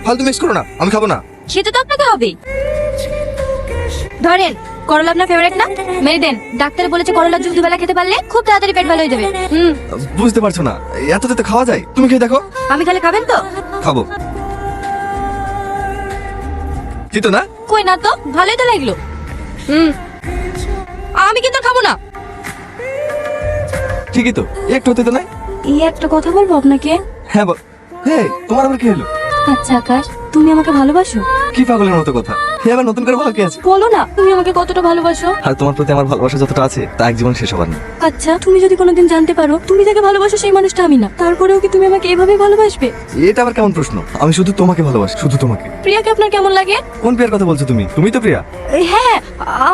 ফালতু মিক্স করো না, আমি খাবো না। খেতে তো আপনাকে হবে। ধরেন, করলা আপনার ফেভারিট না? মেরে দেন। ডাক্তার বলেছে করলার জুস দুবেলা খেতে পারলে খুব তাড়াতাড়ি পেট ভালো হয়ে যাবে। বুঝতে পারছো না, এততে তো খাওয়া যায়। তুমি খেয়ে দেখো। আমি খালে খাবেন তো? খাবো। কি তো না? কই না তো, ভালোই তো লাগলো। আমি কিন্তু আর খাবো না। ঠিকই তো, একটু হতে তো নাই। এই একটা কথা বলবো আপনাকে। হ্যাঁ বল। হ্যাঁ, তোমার আবার কি হলো? আচ্ছা আকাশ, তুমি আমাকে ভালোবাসো? কি পাগলের মতো কথা, হে আবার নতুন করে বলা কি আছে? বলো না, তুমি আমাকে কতটা ভালোবাসো। আর তোমার প্রতি আমার ভালোবাসা যতটা আছে তা এক জীবন শেষ হবার না। আচ্ছা, তুমি যদি কোনোদিন জানতে পারো তুমি যাকে ভালোবাসো সেই মানুষটা আমি না, তারপরেও কি তুমি আমাকে এভাবে ভালোবাসবে? এটা আবার কেমন প্রশ্ন? আমি শুধু তোমাকে ভালোবাসি, শুধু তোমাকে। প্রিয়াকে আপনার কেমন লাগে? কোন প্রিয়ার কথা বলছো তুমি? তুমি তো প্রিয়া। হ্যাঁ,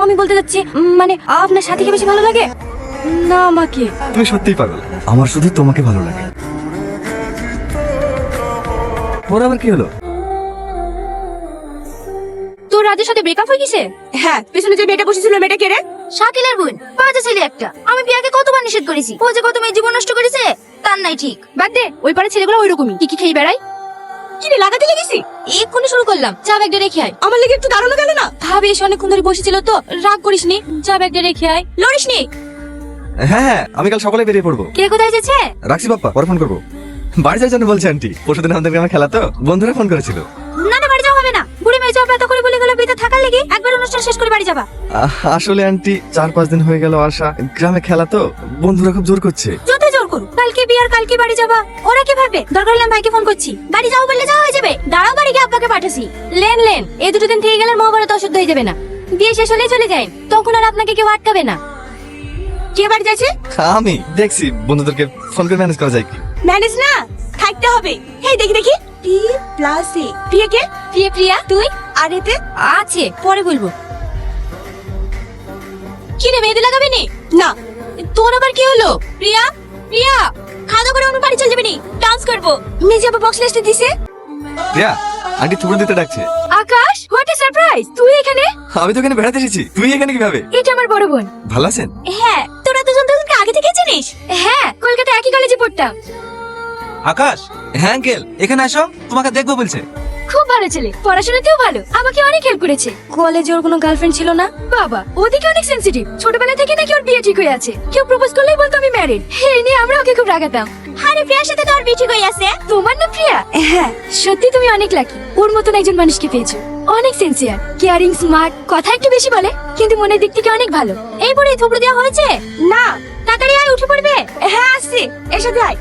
আমি বলতে যাচ্ছি মানে আপনার সাথীকে বেশি ভালো লাগে না আমাকে? তুমি সত্যিই পাগল, আমার শুধু তোমাকে ভালো লাগে। ওর আবার কি হলো? তোর রাজের সাথে ব্রেকআপ হয়ে গেছে? হ্যাঁ, পেছনে যে মেয়েটা বসেছিল মেয়েটা কে রে? শাকিলের বোন, বাজে ছেলে একটা। আমি প্রিয়াকে কতবার নিষেধ করেছি, ও যে কত মেয়ে জীবন নষ্ট করেছে তার নাই ঠিক। বাদ দে, ওই পাড়ার ছেলেগুলো ওইরকমই। কি কি খেয়ে বেড়াই? কি রে, লাগাতে লেগেছি? এক্ষুনি শুরু করলাম, চা ব্যাগটা রেখে আয়। আমার লেগে একটু দাঁড়ানো গেল না? ভাবি এসে অনেকক্ষণ ধরে বসেছিল তো, রাগ করিসনি, চা ব্যাগটা রেখে আয়। লড়িস নি। হ্যাঁ হ্যাঁ, আমি কাল সকালে বেরিয়ে পড়বো। কে কোথায় যাচ্ছে? রাখছি বাপ্পা, পরে ফোন করবো। বাড়ি যাওয়ার জন্য বলছে আন্টি। পরশুদিন আমাদের গ্রামে খেলা তো, বন্ধুরা ফোন করেছিল। না না, বাড়ি যাওয়া হবে না। বুড়ি মেয়ে যাওয়া এত করে বলে গেল বিতে থাকার লেগে একবার অনুষ্ঠান শেষ করে বাড়ি যাবা। আসলে আন্টি 4-5 দিন হয়ে গেল আসা, গ্রামে খেলা তো, বন্ধুরা খুব জোর করছে। যত জোর করুক, কালকে বিয়ার কালকে বাড়ি যাবা। ওরা কি ভাববে? দরকার হলে আমি ভাইকে ফোন করছি, বাড়ি যাও বললে যাওয়া হয়ে যাবে। দাঁড়াও, বাড়ি গিয়ে আব্বাকে পাঠাছি। লেন লেন, এই দুটো দিন থেকে গেলে মহাভারত অশুদ্ধ হয়ে যাবে না। বিয়ে শেষ হলেই চলে যাই, তখন আর আপনাকে কেউ আটকাবে না। কে বাড়ি যাচ্ছে? আমি দেখছি বন্ধুদেরকে ফোন করে ম্যানেজ করা যায় কি। ম্যানেজ না, থাকতে হবে। এই দেখি দেখি, পি প্লাস এ। প্রিয়া কে? প্রিয়া প্রিয়া তুই? আর এতে আছে, পরে বলবো। কি রে, মেহেদি লাগাবি নি? না। তোর আবার কি হলো? প্রিয়া প্রিয়া, খাওয়া দাওয়া করে অন্য বাড়ি চলে যাবি নি? ডান্স করবো। মেজি আবার বক্স লিস্টে দিছে। প্রিয়া, আন্টি থুবড়ি দিতে ডাকছে। আকাশ, হোয়াট এ সারপ্রাইজ! তুই এখানে? আমি তো এখানে বেড়াতে এসেছি, তুই এখানে কিভাবে? এটা আমার বড় বোন। ভালো আছেন? হ্যাঁ, তোরা দুজন দুজনকে আগে থেকে চিনিস? হ্যাঁ, কলকাতা একই কলেজে পড়তাম। আকাশ, হ্যাঁ আঙ্কেল। এখানে আসো, তোমাকে দেখবো বলছে। খুব ভালো ছেলে, পড়াশোনাতেও ভালো, আমাকে অনেক হেল্প করেছে। কলেজে ওর কোনো গার্লফ্রেন্ড ছিল না। বাবা ওদিকে অনেক সেনসিটিভ, ছোটবেলা থেকে নাকি ওর বিয়ে ঠিক হয়ে আছে। কেউ প্রপোজ করলেই বলতো আমি ম্যারিড। এই নিয়ে আমরা ওকে খুব রাগাতাম। আরে প্রিয়ার সাথে তো ওর বিয়ে ঠিক হয়ে আছে। তোমার না প্রিয়া? হ্যাঁ, সত্যি তুমি অনেক লাকি, ওর মতন একজন মানুষকে পেয়েছো। অনেক সিনসিয়ার, কেয়ারিং, স্মার্ট, কথা একটু বেশি বলে কিন্তু মনের দিক থেকে অনেক ভালো। এই পরে থুবড়ে দেওয়া হয়েছে না। তাড়াতাড়ি আয়, উঠে পড়বে। হ্যাঁ, আসছি, এর সাথে আয়।